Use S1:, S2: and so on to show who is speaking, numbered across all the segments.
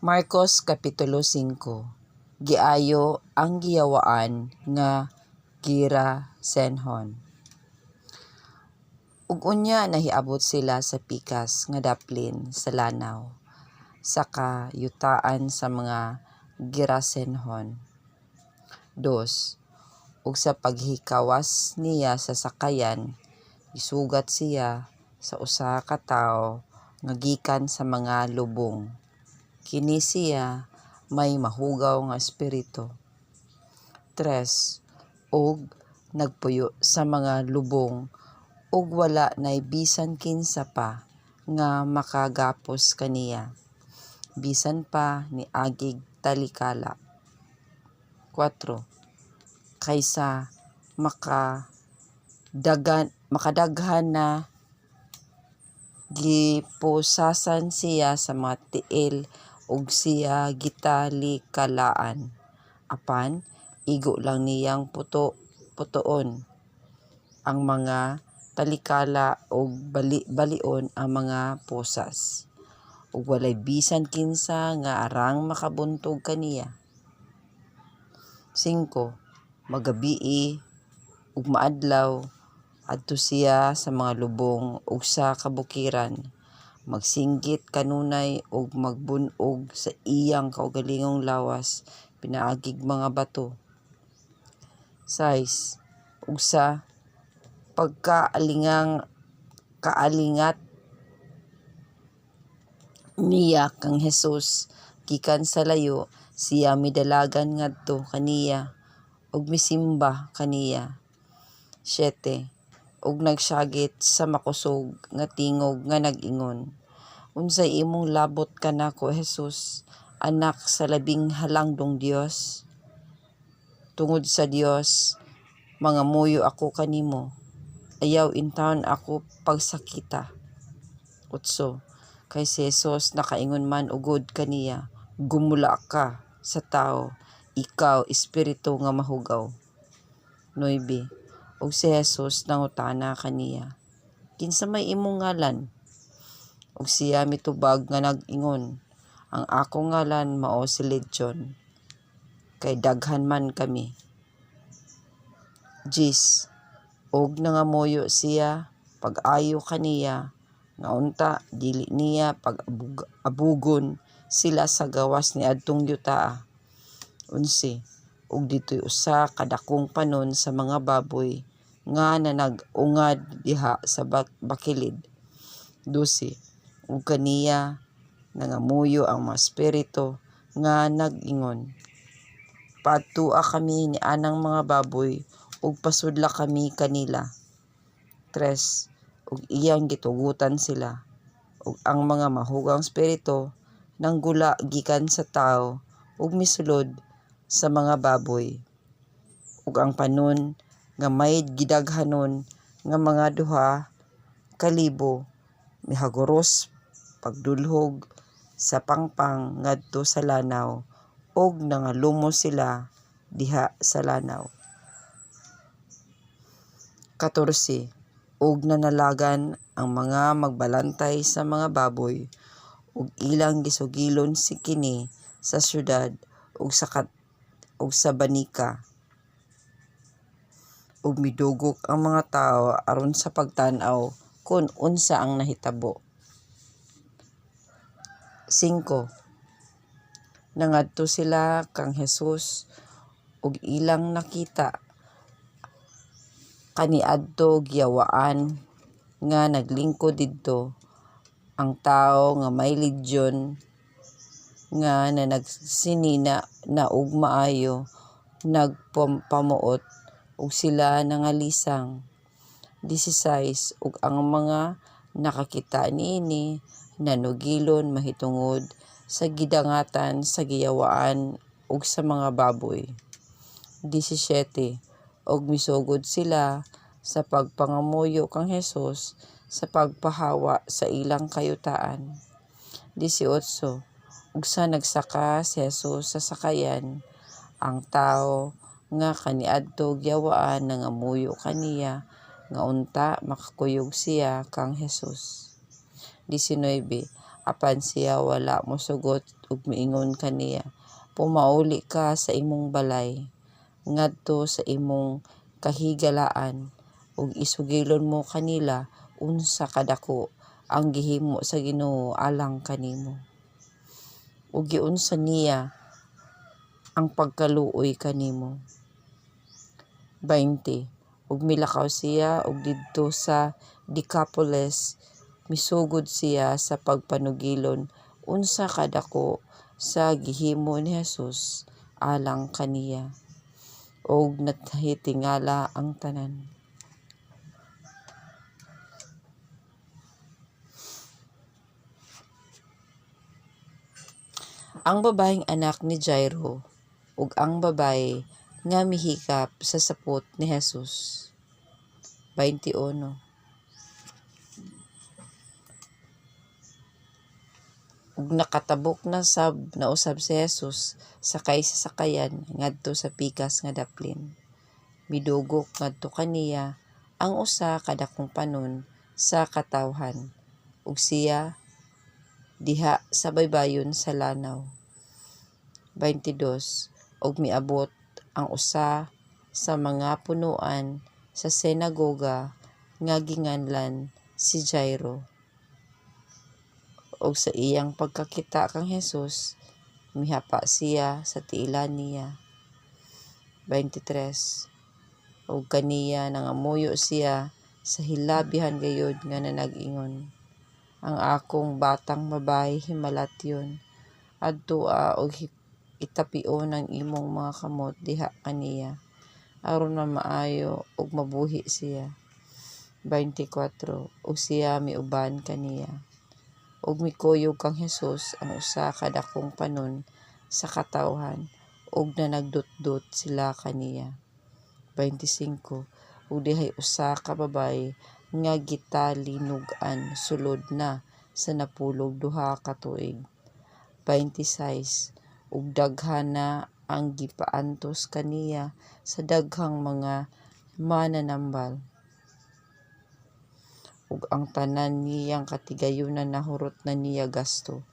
S1: Marcos Kapitulo 5. Giayo ang giyawaan nga girasenhon. Ug unya nahiabot sila sa pikas nga daplin sa lanaw, saka yutaan sa mga girasenhon. 2. Ug sa paghikawas niya sa sakayan, isugat siya sa usa ka tawo nga gikan sa mga lubong. Kini siya may mahugaw nga espiritu. 3. Og nagpuyo sa mga lubong ug wala nay bisan kinsa pa nga makagapos kaniya, bisan pa ni agig talikala. 4. Kaysa makadaghan na gipusasan siya sa mga tiil ug siya gitalikalaan, apan igo lang niyang putoon ang mga talikala ug balion ang mga pusas, ug walay bisan kinsa nga arang makabuntog kaniya. 5. Magabii ug maadlaw adto siya sa mga lubong ug sa kabukiran, magsinggit kanunay ug magbunog sa iyang kaugalingong lawas pinaagig mga bato. 6. Ug sa kaalingat niya kang Hesus gikan sa layo, siya midalagan ngadto kaniya ug misimba kaniya. 7. Ug nagsagit sa makusog nga tingog nga nag-ingon, "Unsay imong labot kanako, Hesus, anak sa labing halangdong Dios? Tungod sa Dios, mangamuyo ako kanimo. Ayaw intawon ako pagsakita." 8. Kay si Hesus nakaingon man ugod kaniya, "Gumula ka sa tawo, ikaw espiritu nga mahugaw." 9. Ug si Hesus nangutana kaniya, "Kinsa may imong ngalan?" Ug siya mitubag nga nag-ingon, "Ang akong ngalan mao si Legion, kay daghan man kami." 10. Ug nangamuyo siya pag-ayo kaniya nga unta dili niya pag-abugon sila sa gawas niadtong yutaa. 11. Ug ditoy usa ka dakong panon sa mga baboy nga nanag-ungad diha sa bakilid. 12. Ug kaniya nangamuyo ang mga espiritu nga nag-ingon, "Paadtoa kami ni anang mga baboy ug pasudla kami kanila." 3. Ug iyang gitugutan sila, ug ang mga mahugang espiritu nanggula gikan sa tawo ug misulod sa mga baboy. Ug ang panon nga may gidaghanon nga mga 2,000 mihaguros pagdulhog sa pangpang ngadto sa lanaw ug nangalumos sila diha sa lanaw. 14. Ug nanalagan ang mga magbalantay sa mga baboy ug ilang gisugilon si kini sa syudad ug sa banika. Ug midugok ang mga tawo aron sa pagtan-aw kun unsa ang nahitabo. 5. Nangadto sila kang Hesus ug ilang nakita kaniadto giyawaan nga naglingkod didto ang tawo nga may legion nga nanagsinina na ug maayo nagpamuot ug sila nangalisang. 16. Ug ang mga nakakita niini nanugilon mahitungod sa gidangatan sa giyawaan ug sa mga baboy. 17. Ug misugod sila sa pagpangamuyo kang Hesus sa pagpahawa sa ilang kayutaan. 18. Ug sa nagsaka si Hesus sa sakayan, ang tawo nga kaniadto giyawaan nangamuyo kaniya nga unta makakuyog siya kang Hesus. 19. apan siya wala mosugot ug miingon kaniya, pumauli ka sa imong balay, ngadto sa imong kahigalaan, ug isugilon mo kanila unsa kadako ang gihimo sa Ginoo alang kanimo. Ug giunsa niya ang pagkaluoy kanimo. 20. Ug milakaw siya ug didto sa Decapolis misugod siya sa pagpanugilon unsa kadako sa gihimo ni Jesus alang kaniya. Ug nahitingala ang tanan. Ang babaeng anak ni Jairo ug ang babae nga mihikap sa sapot ni Jesus. 21. Ug nakatabok na usab si Jesus sakay sa sakayan ngadto sa pikas nga daplin. Midugok ngadto kaniya ang usa kadakong panon sa katawhan ug siya diha sa baybayon sa lanaw. 22. Ug miabot ang usa sa mga punuan sa sinagoga nga ginganlan si Jairo. Ug sa iyang pagkakita kang Jesus, mihapa siya sa tiilan niya. 23. Ug kaniya nangamuyo siya sa hilabihan gayud nga nanag-ingon, ang akong batang babae himalatyon, adtoa og itapion ang imong mga kamot diha kaniya, aron mamaayo ug mabuhi siya. 24. Ug siya miuban kaniya. Ug mikuyog kang Jesus ang usa kadakong panon sa katawhan ug nanagdutdot sila kaniya. 25. Ug dihay usa ka babaye nga gitalinog-an sulod na sa napulog 2 ka tuig. 26. Ug daghan na ang gipaantos kaniya sa daghang mga mananambal. Ug ang tanan niyang katigayunan nahurot na niya gasto.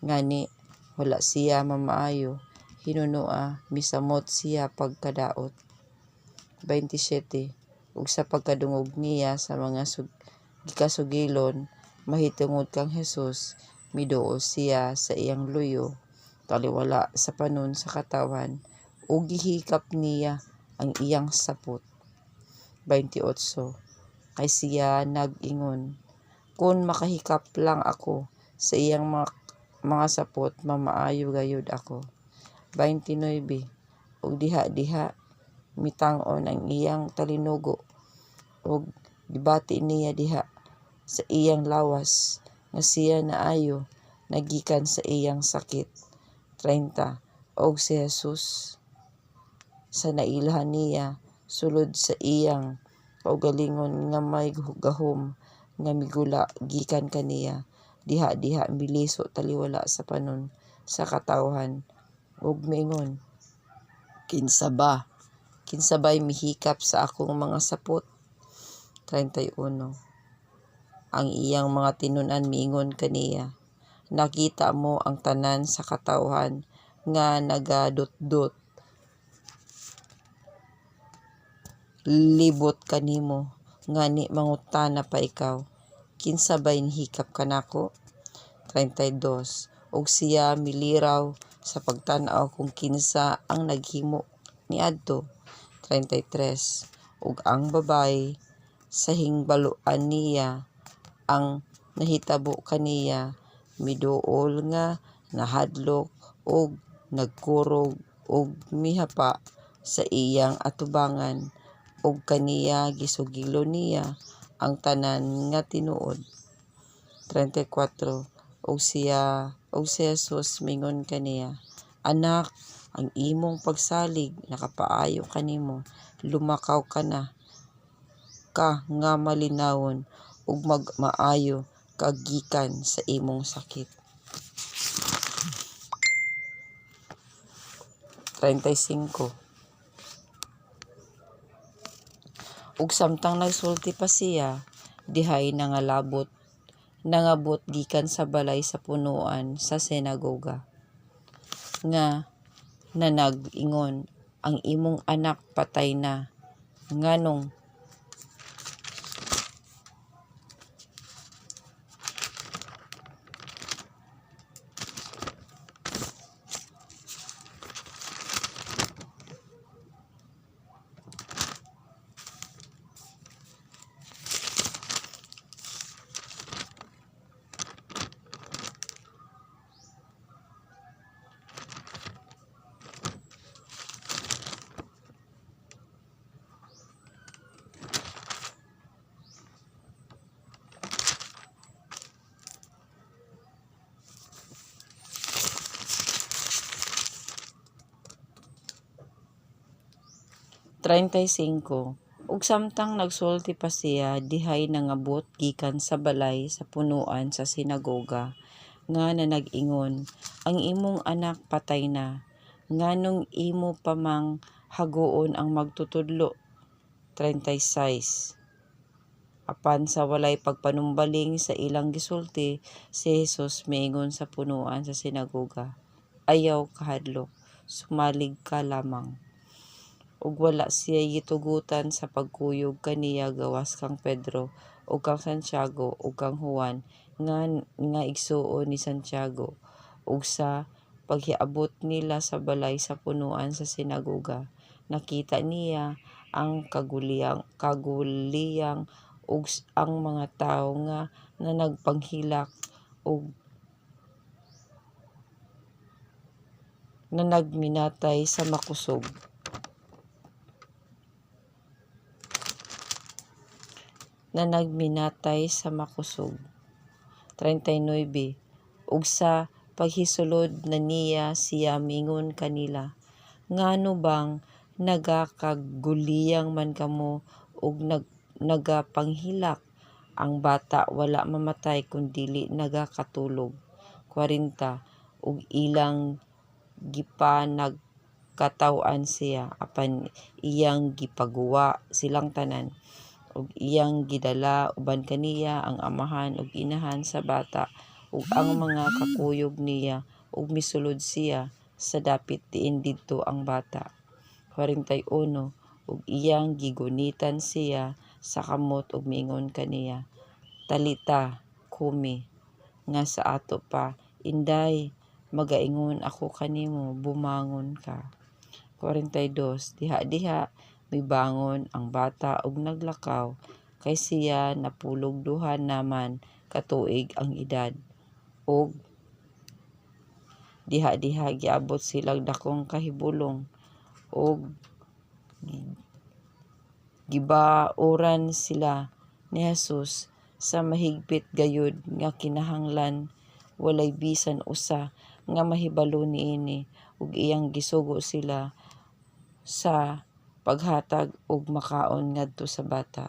S1: Ngani wala siya mamaayo, hinunua misamot siya pagkadaot. 27. Ug sa pagkadungog niya sa mga gikasugilon mahitungod kang Jesus, miduol siya sa iyang luyo taliwala sa panon sa katawhan ug gihikap niya ang iyang sapot. 28. Kay siya nag-ingon, kung makahikap lang ako sa iyang mga sapot, mamaayo gayud ako. 29. Ug diha mitang-on ang iyang talinugo ug gibati niya diha sa iyang lawas nga siya naayo nagikan sa iyang sakit. 30. Og si Jesus sa nailhan niya sulod sa iyang kaugalingon nga may gahom nga migula gikan kaniya, diha miliso taliwala sa panon sa katawhan ug miingon, kinsabay mihikap sa akong mga sapot. 31. Ang iyang mga tinun-an miingon kaniya, nakita mo ang tanan sa katawhan nga nagadutdot libot kanimo, ngani mangutana pa ikaw, kinsabay nihikap kanako? 32. Ug siya miliraw sa pagtan-aw kung kinsa ang naghimo niadto. 33. Ug ang babaye sa hingbaluan niya ang nahitabo kaniya, miduol nga nahadlok ug nagkurog ug mihapa sa iyang atubangan ug kaniya gisugilon niya ang tanan nga tinuod. 34. Ug si Jesus mingon kaniya, anak, ang imong pagsalig nakapaayo kanimo, lumakaw ka na ka nga malinawon ug magmaayo kag gikan sa imong sakit. 35. Ug samtang nagsulti pa siya, dihay nangalabot nangabot gikan sa balay sa punuan sa sinagoga. Nga nanag-ingon, ang imong anak patay na. Nganong 35. Ug samtang nagsulti pa siya, dihay nangabot gikan sa balay sa punuan sa sinagoga, nga nanag-ingon, ang imong anak patay na. Nganong imo pa mang hagoon ang magtutudlo. 36. Apan sa walay pagpanumbaling sa ilang gisulti, si Jesus miingon sa punuan sa sinagoga, ayaw kahadlok, sumalig ka lamang. Ug wala siya gitugutan sa pagkuyog kaniya gawas kang Pedro ug kang Santiago ug kang Juan nga igsuon ni Santiago. Ug sa paghiabot nila sa balay sa punuan sa sinagoga, nakita niya ang kaguliyang ug ang mga tawo nga nagpanghilak ug nagminatay sa makusog. Nagminatay sa makusog. 39. Ug sa paghisulod na niya siya mingon kanila, ngano bang nagakaguliyang man kamo ug nagapanghilak? Ang bata wala mamatay kundili nagakatulog. 40. Ug ilang gipanagkataw-an siya, apan iyang gipaguwa silang tanan. Ug iyang gidala uban kaniya ang amahan ug inahan sa bata ug ang mga kakuyog niya ug misulod siya sa dapit diin didto ang bata. 41. Ug iyang gigunitan siya sa kamot ug miingon kaniya, Talita kumi, nga sa ato pa, Inday, magaingon ako kanimo, bumangon ka. 42. Diha mibangon ang bata ug naglakaw, kay siya napulog duha naman katuig ang edad. Ug diha giabot silang dakong kahibulong ug gibauran sila ni Jesus sa mahigpit gayud nga kinahanglan walay bisan usa nga mahibalo niini, ug iyang gisugo sila sa paghatag og makaon ngadto sa bata.